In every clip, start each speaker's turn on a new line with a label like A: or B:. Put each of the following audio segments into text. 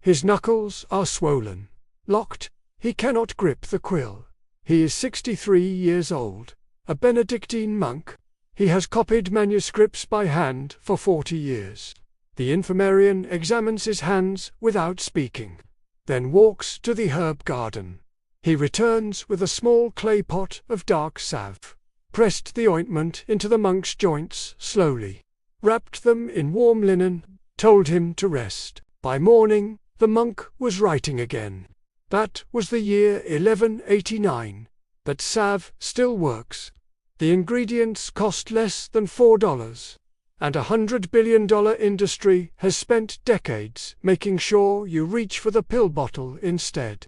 A: His knuckles are swollen. Locked, he cannot grip the quill. He is 63 years old, a Benedictine monk. He has copied manuscripts by hand for 40 years. The infirmarian examines his hands without speaking, then walks to the herb garden. He returns with a small clay pot of dark salve, pressed the ointment into the monk's joints slowly, wrapped them in warm linen, told him to rest. By morning, the monk was writing again. That was the year 1189. But salve still works. The ingredients cost less than $4, and $100 billion industry has spent decades making sure you reach for the pill bottle instead.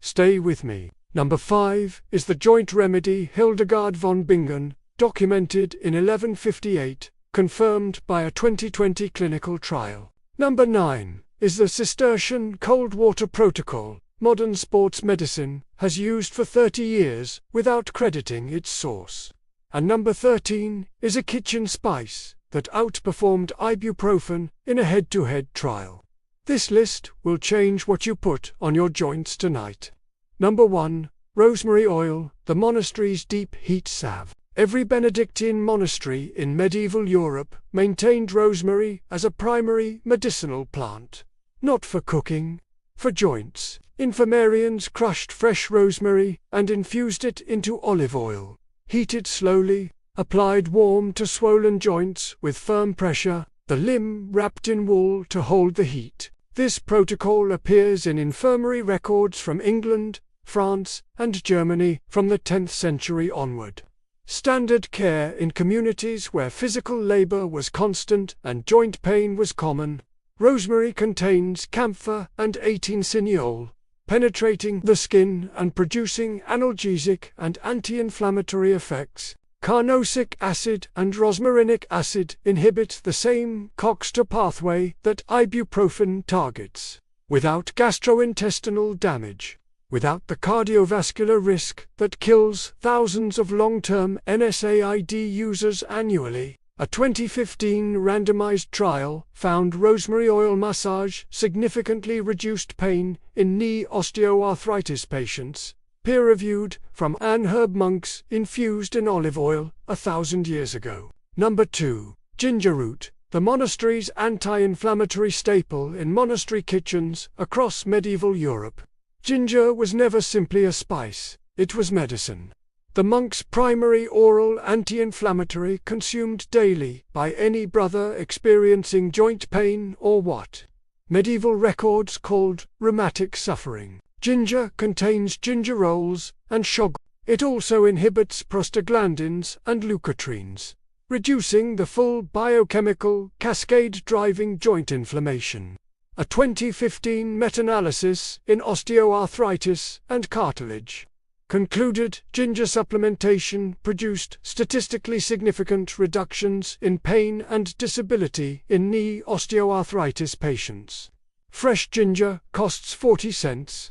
A: Stay with me. Number 5 is the joint remedy Hildegard von Bingen, documented in 1158, confirmed by a 2020 clinical trial. Number 9 is the Cistercian cold water protocol, modern sports medicine has used for 30 years without crediting its source. And number 13 is a kitchen spice that outperformed ibuprofen in a head-to-head trial. This list will change what you put on your joints tonight. Number 1. Rosemary oil, the monastery's deep heat salve. Every Benedictine monastery in medieval Europe maintained rosemary as a primary medicinal plant. Not for cooking, for joints. Infirmarians crushed fresh rosemary and infused it into olive oil, heated slowly, applied warm to swollen joints with firm pressure, the limb wrapped in wool to hold the heat. This protocol appears in infirmary records from England, France, and Germany from the 10th century onward. Standard care in communities where physical labor was constant and joint pain was common. Rosemary contains camphor and 18-cineol, penetrating the skin and producing analgesic and anti-inflammatory effects. Carnosic acid and rosmarinic acid inhibit the same COX-2 pathway that ibuprofen targets, without gastrointestinal damage, without the cardiovascular risk that kills thousands of long-term NSAID users annually. A 2015 randomized trial found rosemary oil massage significantly reduced pain in knee osteoarthritis patients, peer-reviewed from herb monks infused in olive oil 1,000 years ago. Number 2. Ginger root, the monastery's anti-inflammatory staple in monastery kitchens across medieval Europe. Ginger was never simply a spice, it was medicine. The monk's primary oral anti-inflammatory consumed daily by any brother experiencing joint pain or what medieval records called rheumatic suffering. Ginger contains gingerols and sugar. It also inhibits prostaglandins and leukotrienes, reducing the full biochemical cascade driving joint inflammation. A 2015 meta-analysis in osteoarthritis and cartilage concluded ginger supplementation produced statistically significant reductions in pain and disability in knee osteoarthritis patients. Fresh ginger costs 40 cents.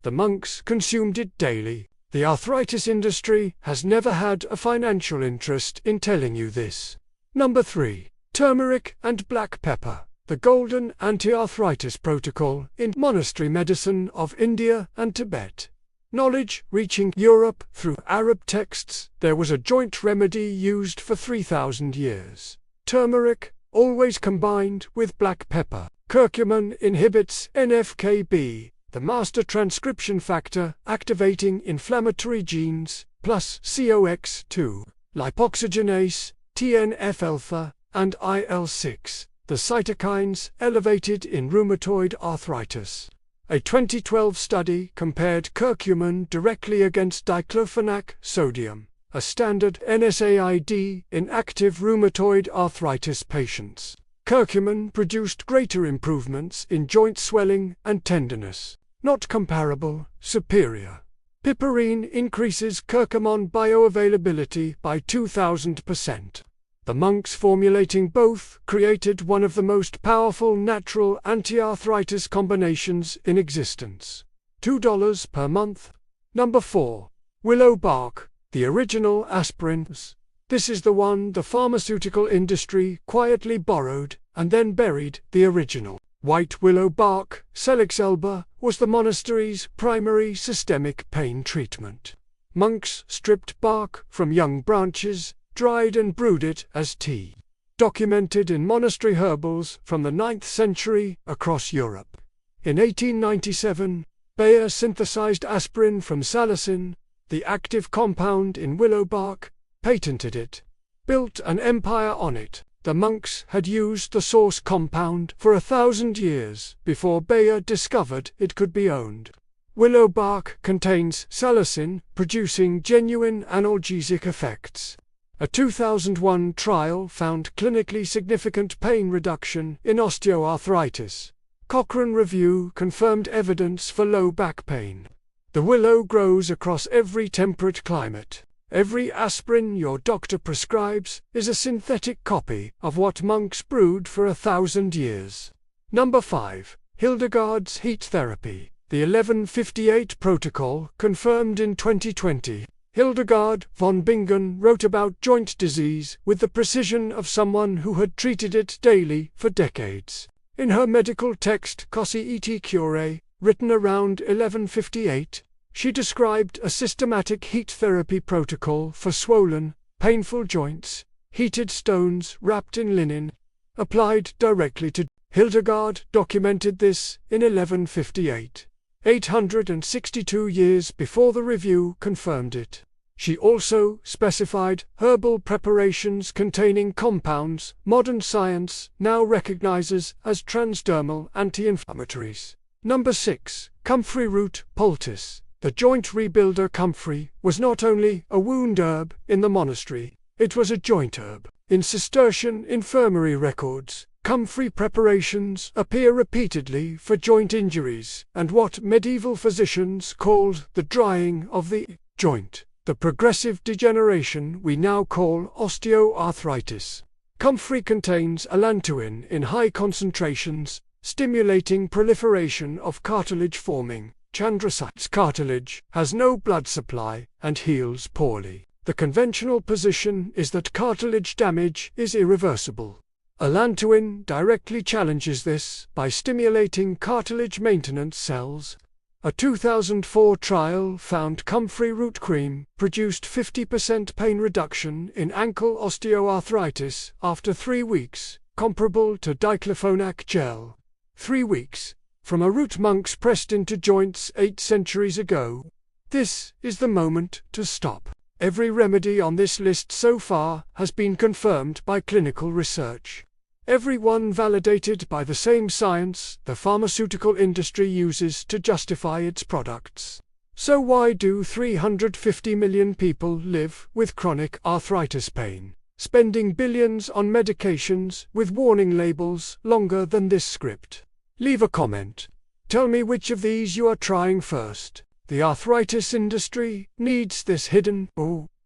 A: The monks consumed it daily. The arthritis industry has never had a financial interest in telling you this. Number 3. Turmeric and black pepper, the golden anti-arthritis protocol in monastery medicine of India and Tibet. Knowledge reaching Europe through Arab texts, there was a joint remedy used for 3,000 years. Turmeric, always combined with black pepper. Curcumin inhibits NFKB, the master transcription factor activating inflammatory genes, plus COX-2, lipoxygenase, TNF-alpha, and IL-6, the cytokines elevated in rheumatoid arthritis. A 2012 study compared curcumin directly against diclofenac sodium, a standard NSAID in active rheumatoid arthritis patients. Curcumin produced greater improvements in joint swelling and tenderness. Not comparable, superior. Piperine increases curcumin bioavailability by 2,000%. The monks formulating both created one of the most powerful natural anti-arthritis combinations in existence. $2 per month. Number 4. Willow bark, the original aspirins. This is the one the pharmaceutical industry quietly borrowed and then buried the original. White willow bark, Salix alba, was the monastery's primary systemic pain treatment. Monks stripped bark from young branches, dried and brewed it as tea. Documented in monastery herbals from the 9th century across Europe. In 1897, Bayer synthesized aspirin from salicin, the active compound in willow bark, patented it, built an empire on it. The monks had used the source compound for 1,000 years before Bayer discovered it could be owned. Willow bark contains salicin, producing genuine analgesic effects. A 2001 trial found clinically significant pain reduction in osteoarthritis. Cochrane review confirmed evidence for low back pain. The willow grows across every temperate climate. Every aspirin your doctor prescribes is a synthetic copy of what monks brewed for 1,000 years. Number 5. Hildegard's heat therapy. The 1158 protocol, confirmed in 2020. Hildegard von Bingen wrote about joint disease with the precision of someone who had treated it daily for decades. In her medical text Cossi et Curae, written around 1158, she described a systematic heat therapy protocol for swollen, painful joints, heated stones wrapped in linen, applied directly to. Hildegard documented this in 1158, 862 years before the review confirmed it. She also specified herbal preparations containing compounds modern science now recognizes as transdermal anti-inflammatories. Number 6. Comfrey root poultice. The joint rebuilder comfrey was not only a wound herb in the monastery, it was a joint herb. In Cistercian infirmary records, comfrey preparations appear repeatedly for joint injuries and what medieval physicians called the drying of the joint, the progressive degeneration we now call osteoarthritis. Comfrey contains allantoin in high concentrations, stimulating proliferation of cartilage-forming chondrocytes. Cartilage has no blood supply and heals poorly. The conventional position is that cartilage damage is irreversible. Allantoin directly challenges this by stimulating cartilage maintenance cells. A 2004 trial found comfrey root cream produced 50% pain reduction in ankle osteoarthritis after 3 weeks, comparable to diclofenac gel. 3 weeks, from a root monks pressed into joints 8 centuries ago. This is the moment to stop. Every remedy on this list so far has been confirmed by clinical research. Every one validated by the same science the pharmaceutical industry uses to justify its products. So why do 350 million people live with chronic arthritis pain, spending billions on medications with warning labels longer than this script? Leave a comment. Tell me which of these you are trying first. The arthritis industry needs this hidden.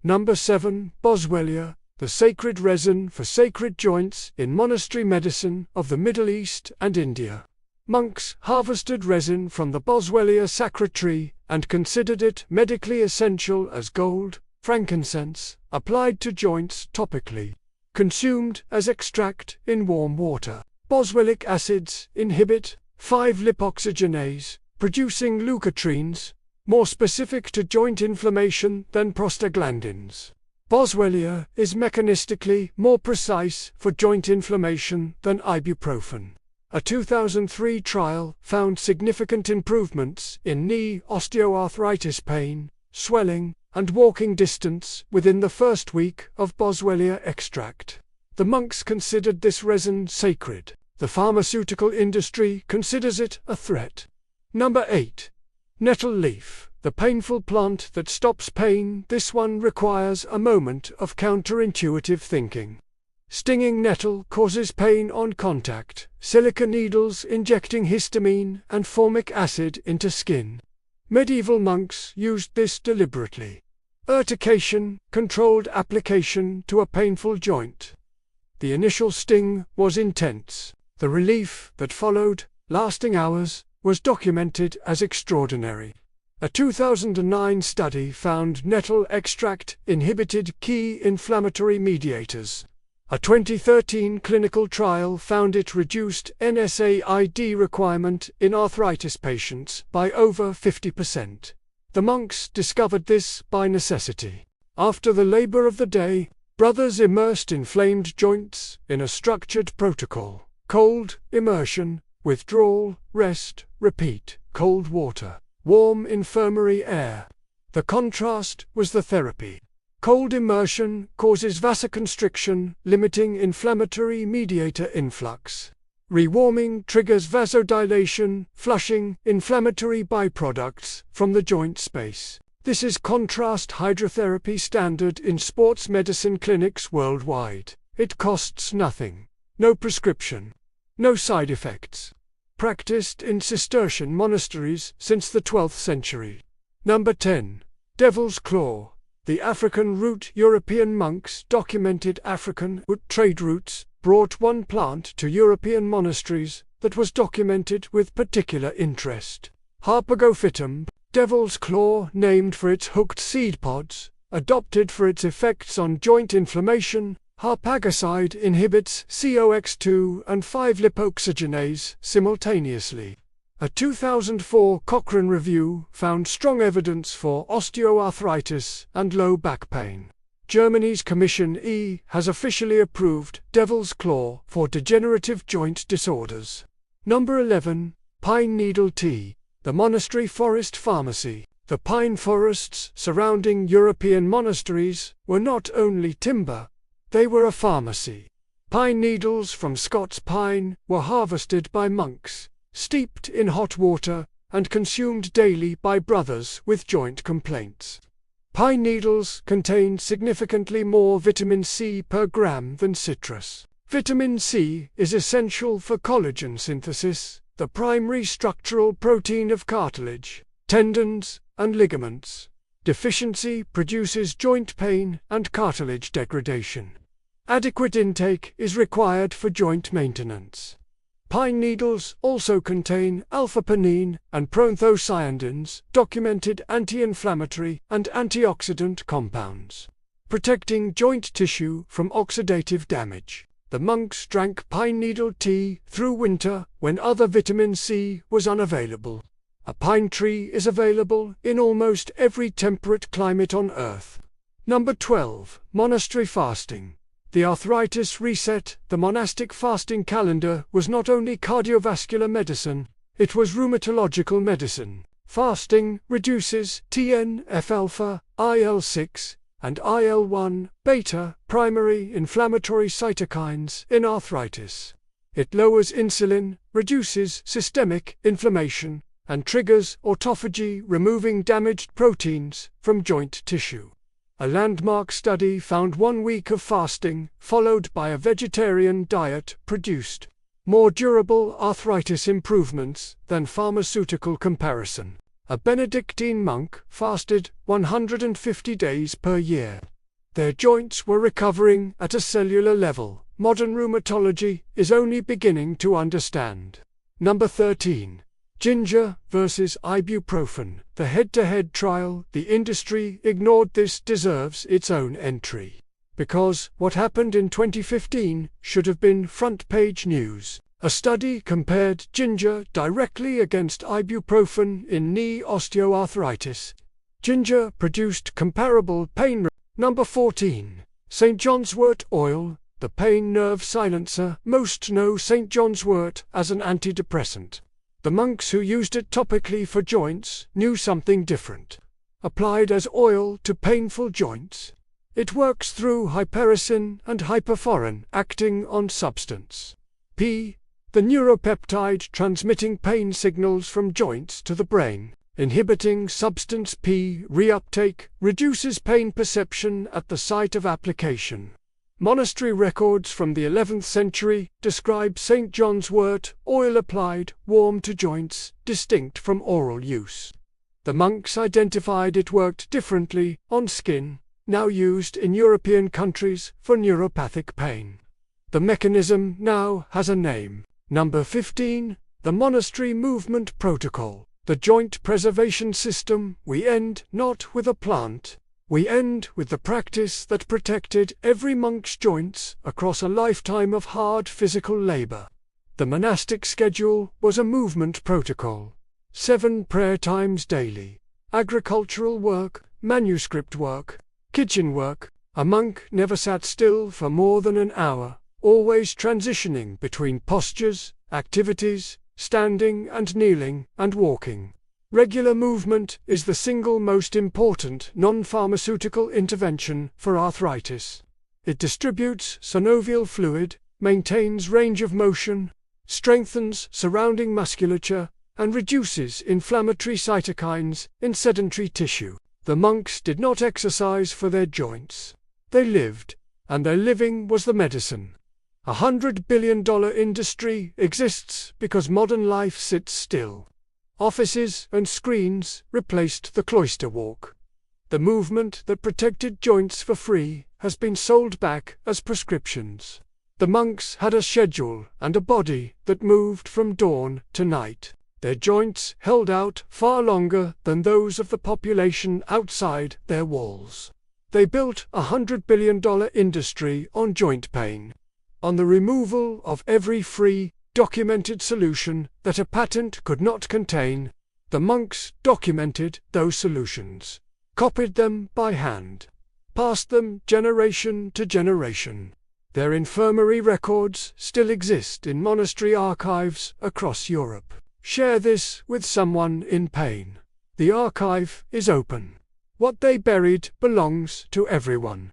A: Number 7. Boswellia, the sacred resin for sacred joints in monastery medicine of the Middle East and India. Monks harvested resin from the Boswellia sacra tree and considered it medically essential as gold, frankincense, applied to joints topically, consumed as extract in warm water. Boswellic acids inhibit 5-lipoxygenase, producing leukotrienes, more specific to joint inflammation than prostaglandins. Boswellia is mechanistically more precise for joint inflammation than ibuprofen. A 2003 trial found significant improvements in knee osteoarthritis pain, swelling, and walking distance within the first week of Boswellia extract. The monks considered this resin sacred. The pharmaceutical industry considers it a threat. Number 8. Nettle leaf, the painful plant that stops pain. This one requires a moment of counterintuitive thinking. Stinging nettle causes pain on contact, silica needles injecting histamine and formic acid into skin. Medieval monks used this deliberately. Urtication, controlled application to a painful joint. The initial sting was intense. The relief that followed, lasting hours, was documented as extraordinary. A 2009 study found nettle extract inhibited key inflammatory mediators. A 2013 clinical trial found it reduced NSAID requirement in arthritis patients by over 50%. The monks discovered this by necessity. After the labor of the day, brothers immersed inflamed joints in a structured protocol: cold, immersion, withdrawal, rest, repeat, cold water, warm infirmary air. The contrast was the therapy. Cold immersion causes vasoconstriction, limiting inflammatory mediator influx. Rewarming triggers vasodilation, flushing inflammatory byproducts from the joint space. This is contrast hydrotherapy standard in sports medicine clinics worldwide. It costs nothing. No prescription. No side effects. Practiced in Cistercian monasteries since the 12th century. Number 10. Devil's Claw. The African root. European monks documented African trade routes, brought one plant to European monasteries that was documented with particular interest. Harpagophytum, devil's claw, named for its hooked seed pods, adopted for its effects on joint inflammation. Harpagoside inhibits COX2 and 5-lipoxygenase simultaneously. A 2004 Cochrane review found strong evidence for osteoarthritis and low back pain. Germany's Commission E has officially approved devil's claw for degenerative joint disorders. Number 11. Pine needle tea. The Monastery Forest Pharmacy. The pine forests surrounding European monasteries were not only timber, they were a pharmacy. Pine needles from Scots pine were harvested by monks, steeped in hot water, and consumed daily by brothers with joint complaints. Pine needles contained significantly more vitamin C per gram than citrus. Vitamin C is essential for collagen synthesis, the primary structural protein of cartilage, tendons, and ligaments. Deficiency produces joint pain and cartilage degradation. Adequate intake is required for joint maintenance. Pine needles also contain alpha-pinene and proanthocyanidins, documented anti-inflammatory and antioxidant compounds, protecting joint tissue from oxidative damage. The monks drank pine needle tea through winter when other vitamin C was unavailable. A pine tree is available in almost every temperate climate on Earth. Number 12. Monastery fasting. The Arthritis Reset. The monastic fasting calendar was not only cardiovascular medicine, it was rheumatological medicine. Fasting reduces TNF-alpha, IL-6, and IL-1 beta, primary inflammatory cytokines in arthritis. It lowers insulin, reduces systemic inflammation, and triggers autophagy, removing damaged proteins from joint tissue. A landmark study found 1 week of fasting, followed by a vegetarian diet, produced more durable arthritis improvements than pharmaceutical comparison. A Benedictine monk fasted 150 days per year. Their joints were recovering at a cellular level. Modern rheumatology is only beginning to understand. Number 13. Ginger versus ibuprofen. The head-to-head trial. The industry ignored this deserves its own entry. Because what happened in 2015 should have been front-page news. A study compared ginger directly against ibuprofen in knee osteoarthritis. Ginger produced comparable pain. Number 14. St. John's wort oil, the pain nerve silencer. Most know St. John's wort as an antidepressant. The monks who used it topically for joints knew something different. Applied as oil to painful joints, it works through hypericin and hyperforin, acting on substance P, the neuropeptide transmitting pain signals from joints to the brain. Inhibiting substance P reuptake reduces pain perception at the site of application. Monastery records from the 11th century describe St. John's wort oil applied warm to joints, distinct from oral use. The monks identified it worked differently on skin, now used in European countries for neuropathic pain. The mechanism now has a name. Number 15. The Monastery Movement Protocol. The joint preservation system. We end not with a plant, We end with the practice that protected every monk's joints across a lifetime of hard physical labor. The monastic schedule was a movement protocol. 7 prayer times daily. Agricultural work, manuscript work, kitchen work. A monk never sat still for more than an hour, always transitioning between postures, activities, standing and kneeling, and walking. Regular movement is the single most important non-pharmaceutical intervention for arthritis. It distributes synovial fluid, maintains range of motion, strengthens surrounding musculature, and reduces inflammatory cytokines in sedentary tissue. The monks did not exercise for their joints. They lived, and their living was the medicine. $100 billion industry exists because modern life sits still. Offices and screens replaced the cloister walk. The movement that protected joints for free has been sold back as prescriptions. The monks had a schedule and a body that moved from dawn to night. Their joints held out far longer than those of the population outside their walls. They built a $100 billion industry on joint pain, on the removal of every free, documented solution that a patent could not contain. The monks documented those solutions, copied them by hand, passed them generation to generation. Their infirmary records still exist in monastery archives across Europe. Share this with someone in pain. The archive is open. What they buried belongs to everyone.